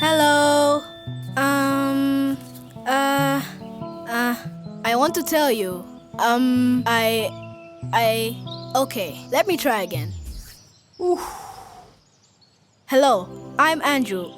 Hello. I want to tell you. Okay, let me try again. Oof. Hello, I'm Andrew.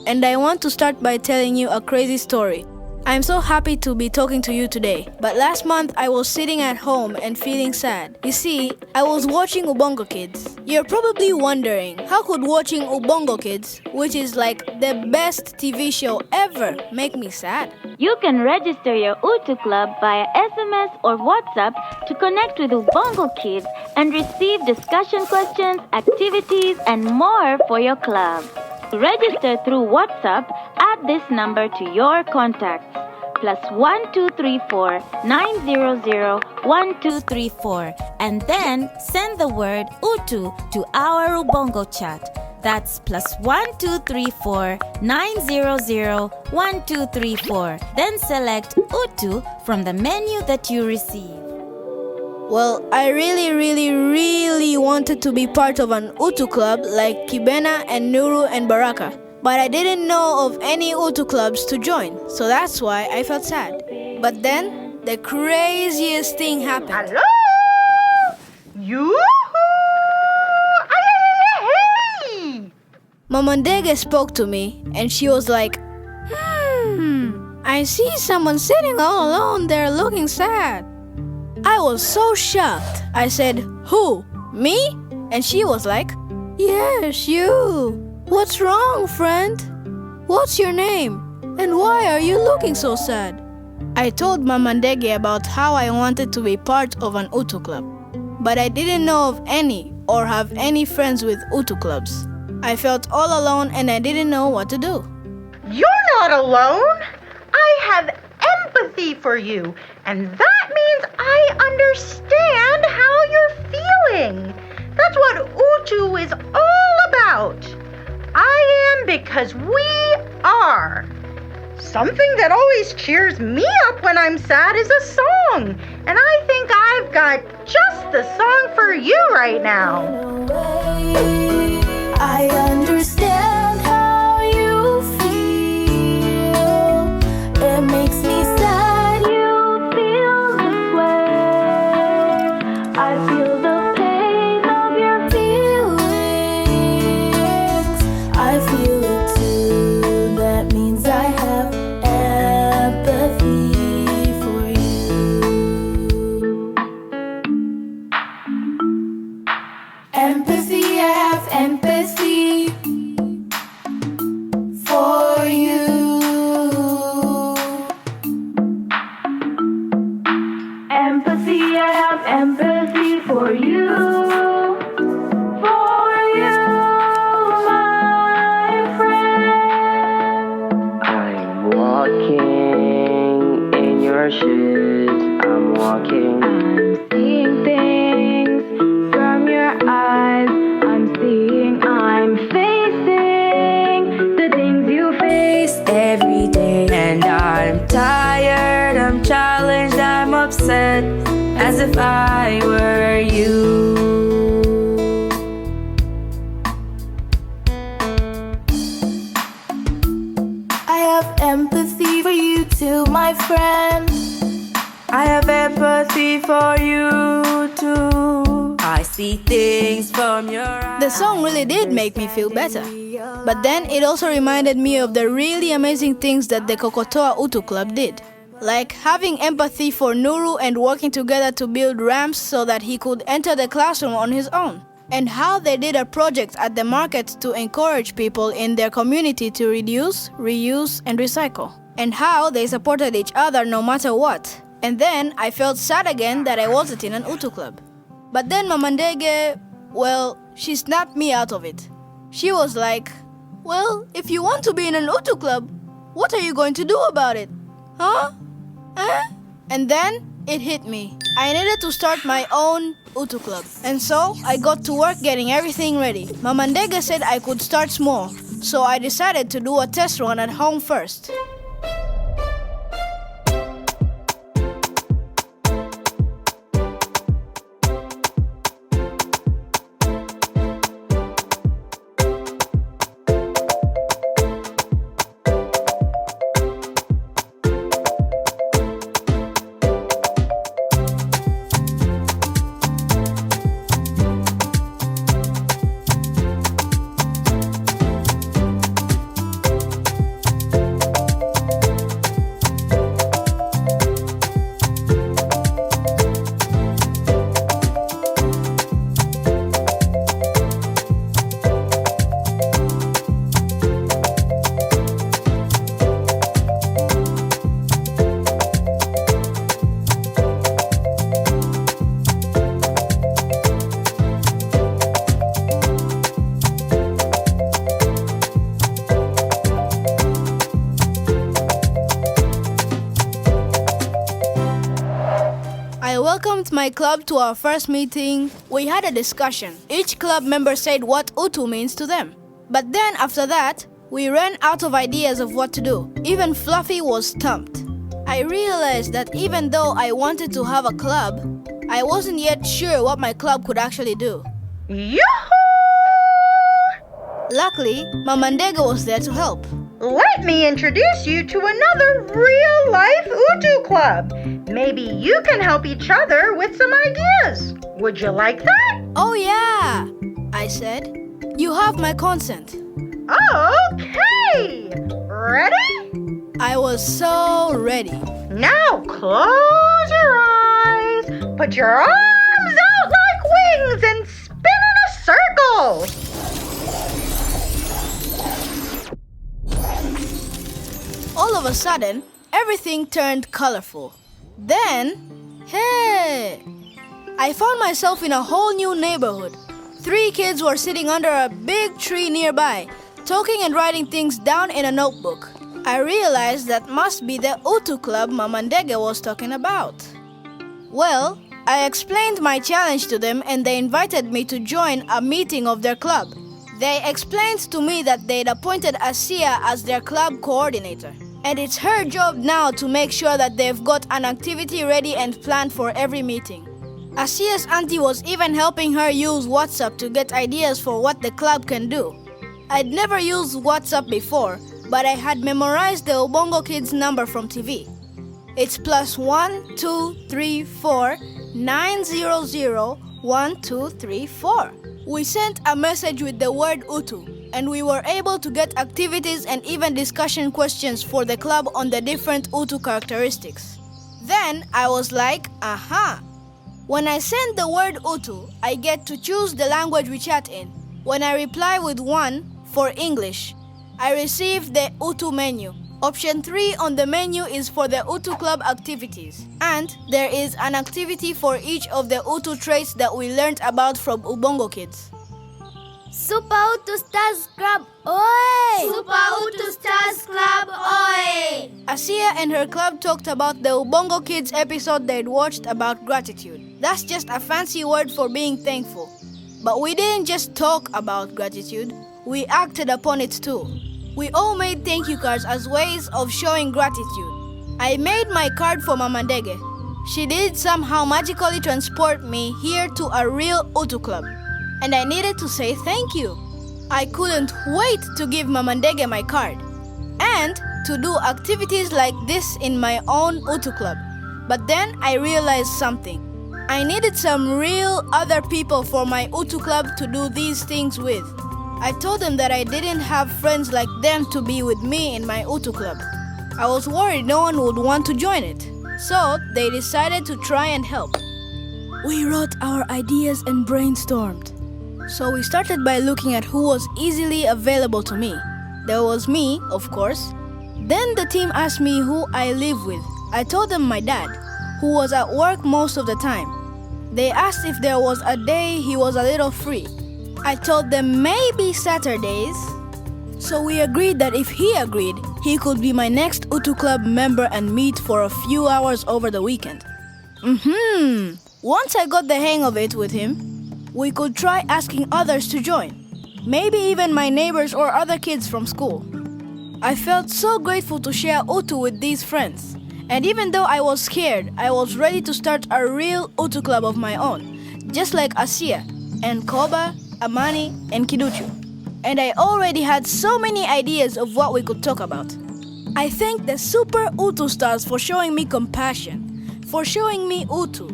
And I want to start by telling you a crazy story. I'm so happy to be talking to you today. But last month I was sitting at home and feeling sad. You see, I was watching Ubongo Kids. You're probably wondering, how could watching Ubongo Kids, which is like the best TV show ever, make me sad? You can register your Utu Club via SMS or WhatsApp to connect with Ubongo Kids and receive discussion questions, activities, and more for your club. Register through WhatsApp, add this number to your contacts. +1234 900 1234, and then send the word Utu to our Ubongo chat. That's +1234 900 1234. Then select Utu from the menu that you receive. Well, I really wanted to be part of an Utu club like Kibena and Nuru and Baraka. But I didn't know of any Utu clubs to join, so that's why I felt sad. But then, the craziest thing happened. Hello? Yoo-hoo! Hey! Mamandege spoke to me, and she was like, I see someone sitting all alone there looking sad. I was so shocked. I said, who? Me? And she was like, yes, you. What's wrong, friend? What's your name? And why are you looking so sad? I told Mamandege about how I wanted to be part of an Utu club. But I didn't know of any or have any friends with Utu clubs. I felt all alone and I didn't know what to do. You're not alone. I have empathy for you, and that means I understand how you're feeling. That's what Utu is all about. I am because we are. Something that always cheers me up when I'm sad is a song, and I think I've got just the song for you right now. I understand how you feel. It makes me sad you feel this way. I feel the pain of your feelings. I feel it too. That means I have empathy for you. Empathy, I have empathy for you. Empathy, I have empathy for you. For you, my friend. I'm walking in your shoes. I'm walking. I'm seeing things from your eyes. I'm seeing, I'm facing the things you face every day. And I'm tired, I'm challenged, I'm upset, as if I were you. I have empathy for you too, my friend. I have empathy for you too. I see things from your eyes. The song really did make me feel better. But then it also reminded me of the really amazing things that the Kokotoa Utu Club did. Like having empathy for Nuru and working together to build ramps so that he could enter the classroom on his own. And how they did a project at the market to encourage people in their community to reduce, reuse, and recycle. And how they supported each other no matter what. And then I felt sad again that I wasn't in an Utu club. But then Mamandege, well, she snapped me out of it. She was like, well, if you want to be in an Utu club, what are you going to do about it? Huh? And then it hit me. I needed to start my own Utu club. And so I got to work getting everything ready. Mamandege said I could start small. So I decided to do a test run at home first. welcomed my club to our first meeting. We had a discussion. Each club member said what Utu means to them. But then after that, we ran out of ideas of what to do. Even Fluffy was stumped. I realized that even though I wanted to have a club, I wasn't yet sure what my club could actually do. Yoo-hoo! Luckily, Mama Ndege was there to help. Let me introduce you to another real-life Utu Club. Maybe you can help each other with some ideas. Would you like that? Oh yeah, I said. You have my consent. Okay! Ready? I was so ready. Now close your eyes, put your arms out like wings and spin in a circle. All of a sudden, everything turned colorful. Then, hey! I found myself in a whole new neighborhood. 3 kids were sitting under a big tree nearby, talking and writing things down in a notebook. I realized that must be the Utu Club Mama Ndege was talking about. Well, I explained my challenge to them and they invited me to join a meeting of their club. They explained to me that they'd appointed Asia as their club coordinator. And it's her job now to make sure that they've got an activity ready and planned for every meeting. Asia's auntie was even helping her use WhatsApp to get ideas for what the club can do. I'd never used WhatsApp before, but I had memorized the Ubongo Kids number from TV. It's +1 2 3 4 900 1234. We sent a message with the word Utu, and we were able to get activities and even discussion questions for the club on the different Utu characteristics. Then I was like, aha! When I send the word Utu, I get to choose the language we chat in. When I reply with 1 for English, I receive the Utu menu. Option 3 on the menu is for the Utu Club activities. And there is an activity for each of the Utu traits that we learned about from Ubongo Kids. Super Utu Stars Club, oi! Super Utu Stars Club, oi! Asia and her club talked about the Ubongo Kids episode they'd watched about gratitude. That's just a fancy word for being thankful. But we didn't just talk about gratitude, we acted upon it too. We all made thank you cards as ways of showing gratitude. I made my card for Mama Ndege. She did somehow magically transport me here to a real Utu Club. And I needed to say thank you. I couldn't wait to give Mama Ndege my card. And to do activities like this in my own Utu Club. But then I realized something. I needed some real other people for my Utu Club to do these things with. I told them that I didn't have friends like them to be with me in my Utu Club. I was worried no one would want to join it. So they decided to try and help. We wrote our ideas and brainstormed. So we started by looking at who was easily available to me. There was me, of course. Then the team asked me who I live with. I told them my dad, who was at work most of the time. They asked if there was a day he was a little free. I told them maybe Saturdays. So we agreed that if he agreed, he could be my next Utu Club member and meet for a few hours over the weekend. Once I got the hang of it with him, we could try asking others to join. Maybe even my neighbors or other kids from school. I felt so grateful to share Utu with these friends. And even though I was scared, I was ready to start a real Utu Club of my own. Just like Asia and Koba, Amani, and Kiduchu. And I already had so many ideas of what we could talk about. I thank the Super Utu Stars for showing me compassion, for showing me Utu.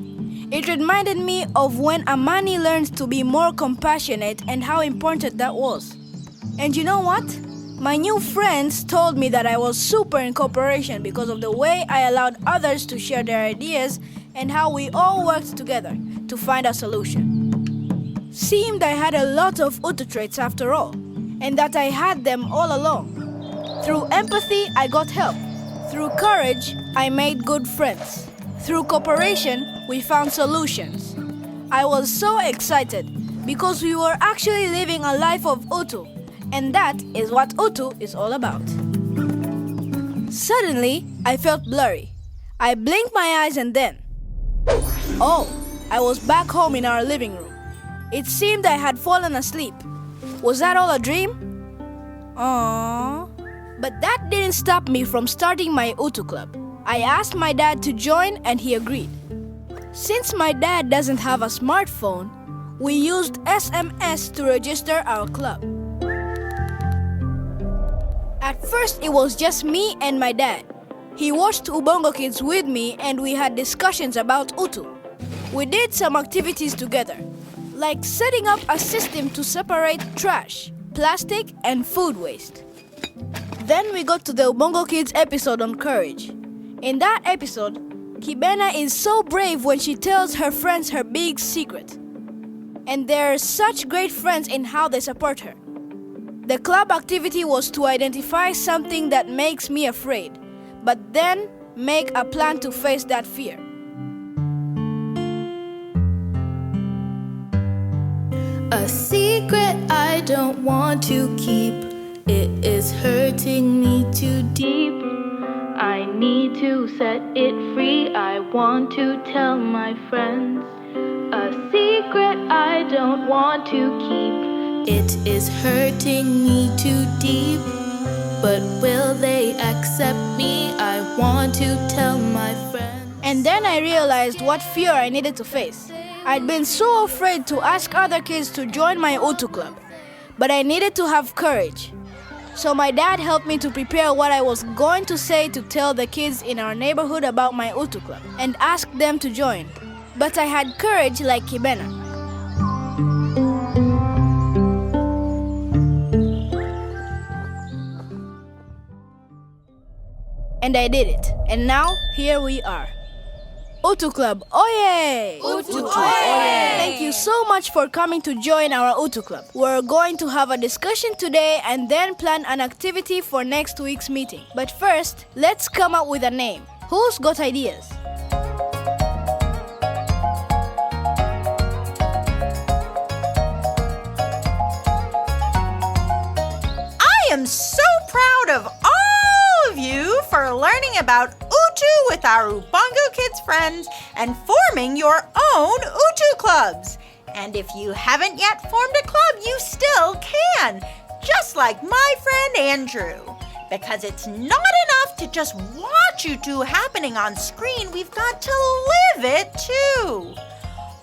It reminded me of when Amani learned to be more compassionate and how important that was. And you know what? My new friends told me that I was super in cooperation because of the way I allowed others to share their ideas and how we all worked together to find a solution. Seemed I had a lot of Utu traits after all, and that I had them all along. Through empathy, I got help. Through courage, I made good friends. Through cooperation, we found solutions. I was so excited because we were actually living a life of Utu, and that is what Utu is all about. Suddenly, I felt blurry. I blinked my eyes and then Oh, I was back home in our living room. It seemed I had fallen asleep. Was that all a dream? Aww. But that didn't stop me from starting my Utu Club. I asked my dad to join and he agreed. Since my dad doesn't have a smartphone, we used SMS to register our club. At first, it was just me and my dad. He watched Ubongo Kids with me and we had discussions about Utu. We did some activities together, like setting up a system to separate trash, plastic, and food waste. Then we got to the Ubongo Kids episode on courage. In that episode, Kibena is so brave when she tells her friends her big secret. And they're such great friends in how they support her. The club activity was to identify something that makes me afraid, but then make a plan to face that fear. A secret I don't want to keep. It is hurting me too deep. I need to set it free. I want to tell my friends. A secret I don't want to keep. It is hurting me too deep. But will they accept me? I want to tell my friends. And then I realized what fear I needed to face. I'd been so afraid to ask other kids to join my Utu Club, but I needed to have courage. So my dad helped me to prepare what I was going to say to tell the kids in our neighborhood about my Utu Club and ask them to join. But I had courage like Kibena. And I did it. And now, here we are. Utu Club, oye! Utu, oye! Thank you so much for coming to join our Utu Club. We're going to have a discussion today and then plan an activity for next week's meeting. But first, let's come up with a name. Who's got ideas? I am so proud of all of you for learning about Utu with our Ubongo Kids friends and forming your own Utu clubs. And if you haven't yet formed a club, you still can, just like my friend Andrew. Because it's not enough to just watch Utu happening on screen, we've got to live it too.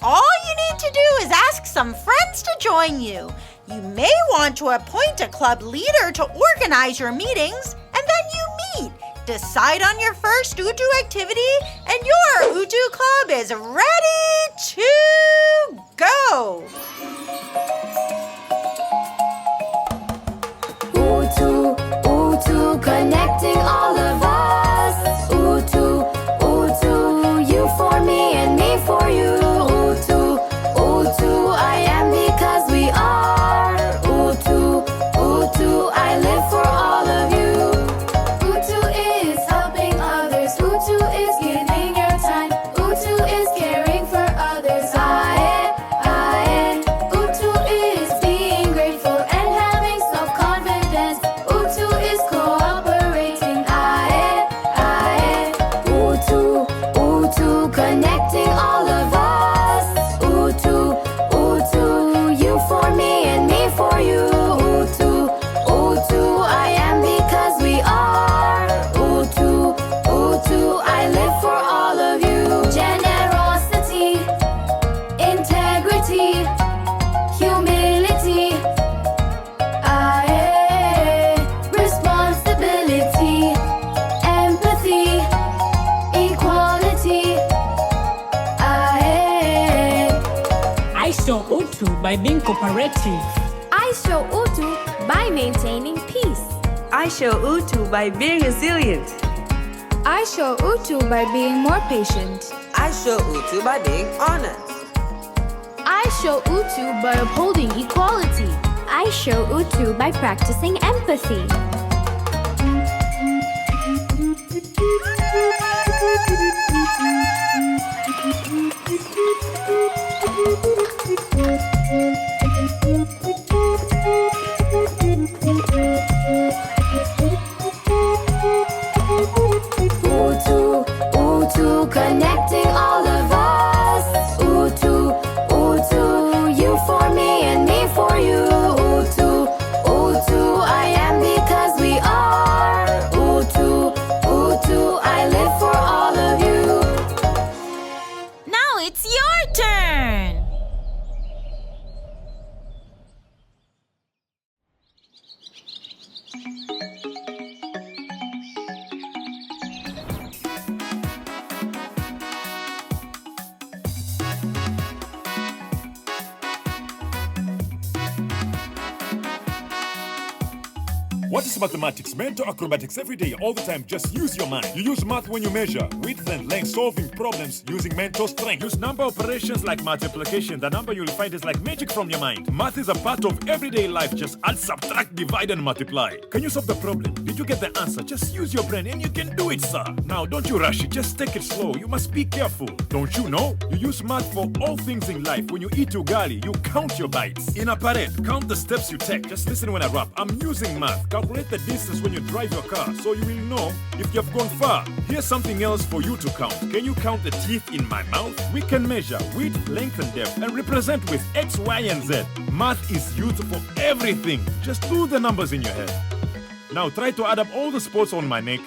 All you need to do is ask some friends to join you. You may want to appoint a club leader to organize your meetings, and then you meet. Decide on your first Utu activity, and your Utu club is ready to go. Utu, Utu, connecting all of us. Utu, Utu, you for me and me for you. Utu, Utu, I am because we are. Utu, Utu, I live for all of you. Utu is helping others. Utu is giving your time. Utu is caring for others. Utu is being grateful and having self-confidence. Utu is cooperating. Utu, Utu, connecting all of us. Utu, Utu, you for me and me for you. Utu, Utu, I am because we are. Utu, Utu, I live for all of you. Generosity, integrity, humility, responsibility, empathy, equality. I show Utu by being cooperative. I show Utu by maintaining peace. I show Utu by being resilient. I show Utu by being more patient. I show Utu by being honest. I show Utu by upholding equality. I show Utu by practicing empathy. Utu, Utu, connecting all of us. What is mathematics? Mental acrobatics every day, all the time. Just use your mind. You use math when you measure width and length, solving problems using mental strength. Use number operations like multiplication. The number you'll find is like magic from your mind. Math is a part of everyday life. Just add, subtract, divide, and multiply. Can you solve the problem? Did you get the answer? Just use your brain and you can do it, sir. Now, don't you rush it. Just take it slow. You must be careful. Don't you know? You use math for all things in life. When you eat ugali, you count your bites. In a parade, count the steps you take. Just listen when I rap. I'm using math. Calculate the distance when you drive your car, so you will know if you've gone far. Here's something else for you to count. Can you count the teeth in my mouth? We can measure width, length, and depth, and represent with X, Y, and Z. Math is used for everything. Just do the numbers in your head. Now try to add up all the spots on my neck.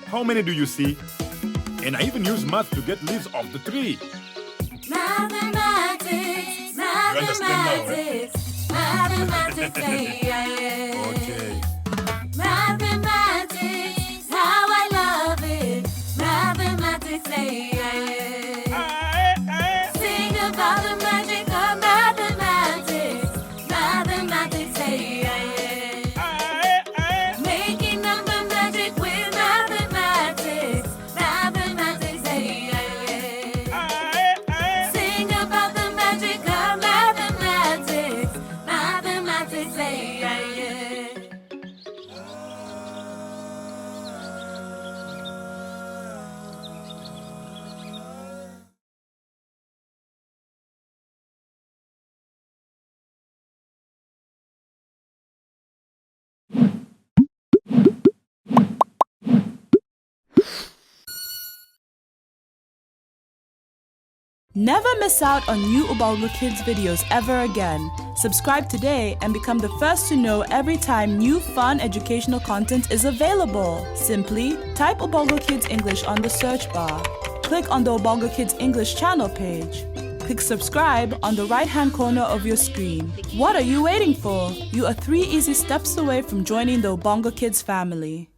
How many do you see? And I even use math to get leaves off the tree. Mathematics, mathematics, mathematics, Okay. Mathematics, how I love it. Mathematics, sing about the magic of mathematics. Mathematics, making number magic with mathematics. Mathematics, sing about the magic of mathematics. Mathematics, Never miss out on new Ubongo Kids videos ever again. Subscribe today and become the first to know every time new fun educational content is available. Simply type Ubongo Kids English on the search bar. Click on the Ubongo Kids English channel page. Click subscribe on the right-hand corner of your screen. What are you waiting for? You are 3 easy steps away from joining the Ubongo Kids family.